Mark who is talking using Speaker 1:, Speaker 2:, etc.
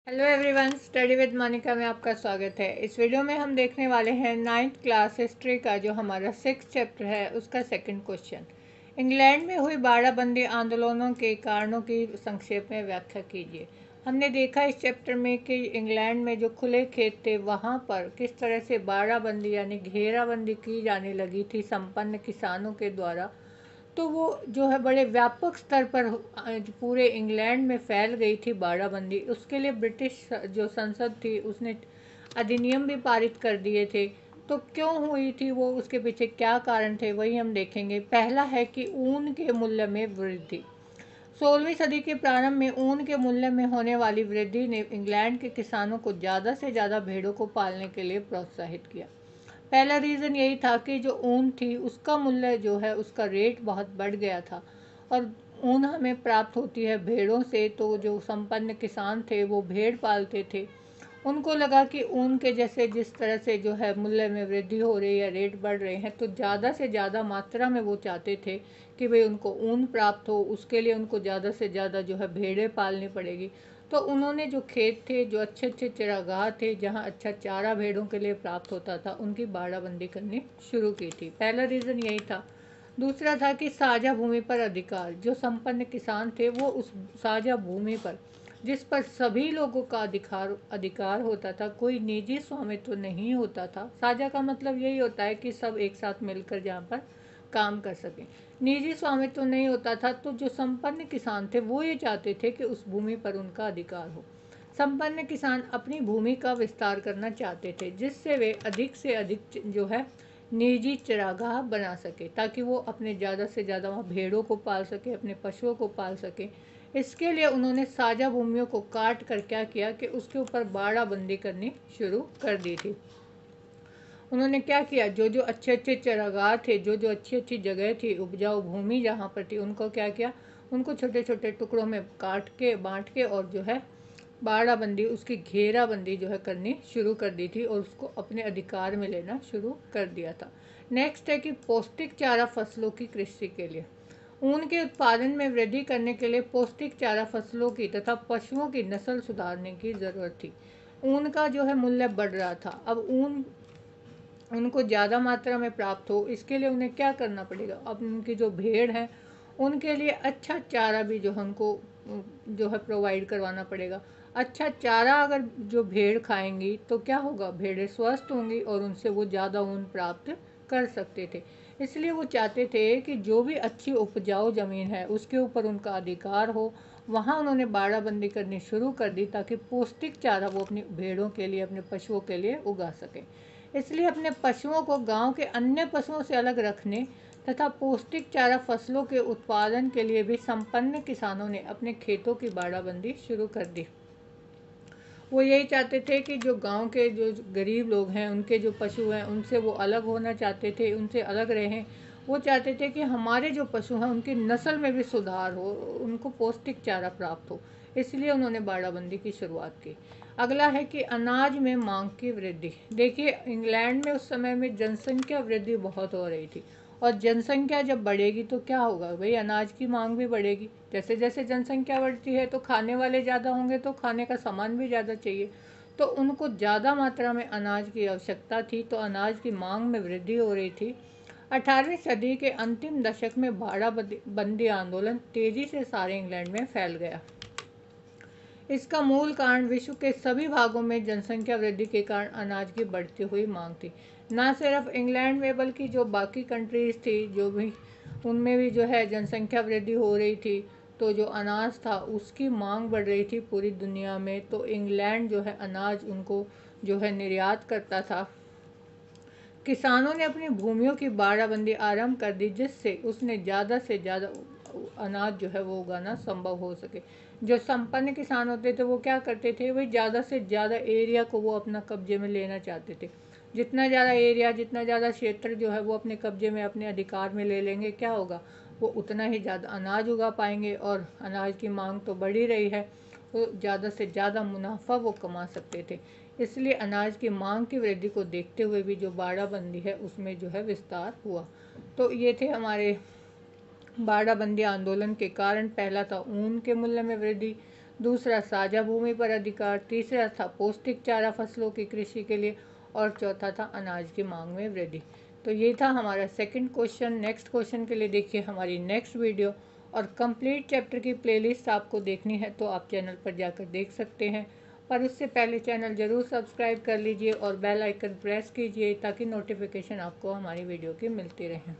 Speaker 1: Hello everyone, study with Monica में आपका स्वागत है। इस वीडियो में हम देखने वाले हैं 9th क्लास हिस्ट्री का जो हमारा 6th चैप्टर है उसका सेकंड क्वेश्चन। इंग्लैंड में हुई बाड़ाबंदी आंदोलनों के कारणों की संक्षेप में व्याख्या कीजिए। हमने देखा इस चैप्टर में कि इंग्लैंड में जो खुले खेत थे वहाँ पर किस तरह से बाड़ाबंदी यानी घेराबंदी की जाने लगी थी संपन्न किसानों के द्वारा। तो वो जो है बड़े व्यापक स्तर पर पूरे इंग्लैंड में फैल गई थी बाड़ाबंदी। उसके लिए ब्रिटिश जो संसद थी उसने अधिनियम भी पारित कर दिए थे। तो क्यों हुई थी वो, उसके पीछे क्या कारण थे, वही हम देखेंगे। पहला है कि ऊन के मूल्य में वृद्धि। 16वीं सदी के प्रारंभ में ऊन के मूल्य में होने वाली वृद्धि ने इंग्लैंड के किसानों को ज़्यादा से ज़्यादा भेड़ों को पालने के लिए प्रोत्साहित किया। पहला रीज़न यही था कि जो ऊन थी उसका मूल्य जो है उसका रेट बहुत बढ़ गया था और ऊन हमें प्राप्त होती है भेड़ों से। तो जो संपन्न किसान थे वो भेड़ पालते थे। उनको लगा कि ऊन के जैसे जिस तरह से जो है मूल्य में वृद्धि हो रही है, रेट बढ़ रहे हैं, तो ज़्यादा से ज़्यादा मात्रा में वो चाहते थे कि भाई उनको ऊन प्राप्त हो। उसके लिए उनको ज़्यादा से ज़्यादा जो है भेड़ें पालनी पड़ेगी। तो उन्होंने जो खेत थे, जो अच्छे अच्छे चरागाह थे जहाँ अच्छा चारा भेड़ों के लिए प्राप्त होता था, उनकी बाड़ाबंदी करनी शुरू की थी। पहला रीज़न यही था। दूसरा था कि साझा भूमि पर अधिकार। जो संपन्न किसान थे वो उस साझा भूमि पर जिस पर सभी लोगों का अधिकार अधिकार होता था, कोई निजी स्वामित्व नहीं होता था। साझा का मतलब यही होता है कि सब एक साथ मिलकर जहाँ पर काम कर सकें। निजी स्वामित्व नहीं होता था। तो जो संपन्न किसान थे वो ये चाहते थे कि उस भूमि पर उनका अधिकार हो। संपन्न किसान अपनी भूमि का विस्तार करना चाहते थे जिससे वे अधिक से अधिक जो है निजी चरागाह बना सके, ताकि वो अपने ज़्यादा से ज़्यादा वहाँ भेड़ों को पाल सके, अपने पशुओं को पाल सके। इसके लिए उन्होंने साझा भूमियों को काट कर क्या किया कि उसके ऊपर बाड़ाबंदी करनी शुरू कर दी थी। उन्होंने क्या किया, जो जो अच्छे अच्छे चरागाह थे, जो जो अच्छी अच्छी जगह थी, उपजाऊ भूमि जहाँ पर थी, उनको क्या किया, उनको छोटे छोटे टुकड़ों में काट के बांट के और जो है बाड़ाबंदी, उसकी घेराबंदी जो है करनी शुरू कर दी थी और उसको अपने अधिकार में लेना शुरू कर दिया था। नेक्स्ट है कि पौष्टिक चारा फसलों की कृषि के लिए। ऊन के उत्पादन में वृद्धि करने के लिए पौष्टिक चारा फसलों की तथा पशुओं की नस्ल सुधारने की ज़रूरत थी। ऊन का जो है मूल्य बढ़ रहा था। अब ऊन उनको ज़्यादा मात्रा में प्राप्त हो, इसके लिए उन्हें क्या करना पड़ेगा। अब उनकी जो भेड़ हैं उनके लिए अच्छा चारा भी जो है उनको जो है प्रोवाइड करवाना पड़ेगा। अच्छा चारा अगर जो भेड़ खाएंगी तो क्या होगा, भेड़ें स्वस्थ होंगी और उनसे वो ज़्यादा ऊन प्राप्त कर सकते थे। इसलिए वो चाहते थे कि जो भी अच्छी उपजाऊ ज़मीन है उसके ऊपर उनका अधिकार हो। वहाँ उन्होंने बाड़ाबंदी करनी शुरू कर दी ताकि पौष्टिक चारा वो अपनी भेड़ों के लिए, अपने पशुओं के लिए उगा सकें। इसलिए अपने पशुओं को गांव के अन्य पशुओं से अलग रखने तथा पौष्टिक चारा फसलों के उत्पादन के लिए भी संपन्न किसानों ने अपने खेतों की बाड़ाबंदी शुरू कर दी। वो यही चाहते थे कि जो गांव के जो गरीब लोग हैं, उनके जो पशु हैं, उनसे वो अलग होना चाहते थे, उनसे अलग रहें। वो चाहते थे कि हमारे जो पशु हैं उनकी नस्ल में भी सुधार हो, उनको पौष्टिक चारा प्राप्त हो। इसलिए उन्होंने बाड़ाबंदी की शुरुआत की। अगला है कि अनाज में मांग की वृद्धि। देखिए, इंग्लैंड में उस समय में जनसंख्या वृद्धि बहुत हो रही थी और जनसंख्या जब बढ़ेगी तो क्या होगा भाई, अनाज की मांग भी बढ़ेगी। जैसे जैसे जनसंख्या बढ़ती है तो खाने वाले ज़्यादा होंगे तो खाने का सामान भी ज़्यादा चाहिए। तो उनको ज़्यादा मात्रा में अनाज की आवश्यकता थी, तो अनाज की मांग में वृद्धि हो रही थी। 18वीं सदी के अंतिम दशक में बाड़ाबंदी आंदोलन तेज़ी से सारे इंग्लैंड में फैल गया। इसका मूल कारण विश्व के सभी भागों में जनसंख्या वृद्धि के कारण अनाज की बढ़ती हुई मांग थी। न सिर्फ इंग्लैंड में बल्कि जो बाकी कंट्रीज़ थी, जो भी उनमें भी जो है जनसंख्या वृद्धि हो रही थी। तो जो अनाज था उसकी मांग बढ़ रही थी पूरी दुनिया में। तो इंग्लैंड जो है अनाज उनको जो है निर्यात करता था। किसानों ने अपनी भूमियों की बाड़ाबंदी आरंभ कर दी जिससे उसने ज़्यादा से ज़्यादा अनाज जो है वो उगाना संभव हो सके। जो संपन्न किसान होते थे वो क्या करते थे, वही ज़्यादा से ज़्यादा एरिया को वो अपना कब्जे में लेना चाहते थे। जितना ज़्यादा एरिया, जितना ज़्यादा क्षेत्र जो है वो अपने कब्जे में, अपने अधिकार में ले लेंगे, क्या होगा, वो उतना ही ज़्यादा अनाज उगा पाएंगे और अनाज की मांग तो बढ़ ही रही है, तो ज़्यादा से ज़्यादा मुनाफा वो कमा सकते थे। इसलिए अनाज की मांग की वृद्धि को देखते हुए भी जो बाड़ाबंदी है उसमें जो है विस्तार हुआ। तो ये थे हमारे बाड़ाबंदी आंदोलन के कारण। पहला था ऊन के मूल्य में वृद्धि, दूसरा साझा भूमि पर अधिकार, तीसरा था पौष्टिक चारा फसलों की कृषि के लिए और चौथा था अनाज की मांग में वृद्धि। तो ये था हमारा सेकंड क्वेश्चन। नेक्स्ट क्वेश्चन के लिए देखिए हमारी नेक्स्ट वीडियो, और कंप्लीट चैप्टर की प्लेलिस्ट आपको देखनी है तो आप चैनल पर जाकर देख सकते हैं, पर उससे पहले चैनल ज़रूर सब्सक्राइब कर लीजिए और बेल आइकन प्रेस कीजिए ताकि नोटिफिकेशन आपको हमारी वीडियो की मिलती रहे।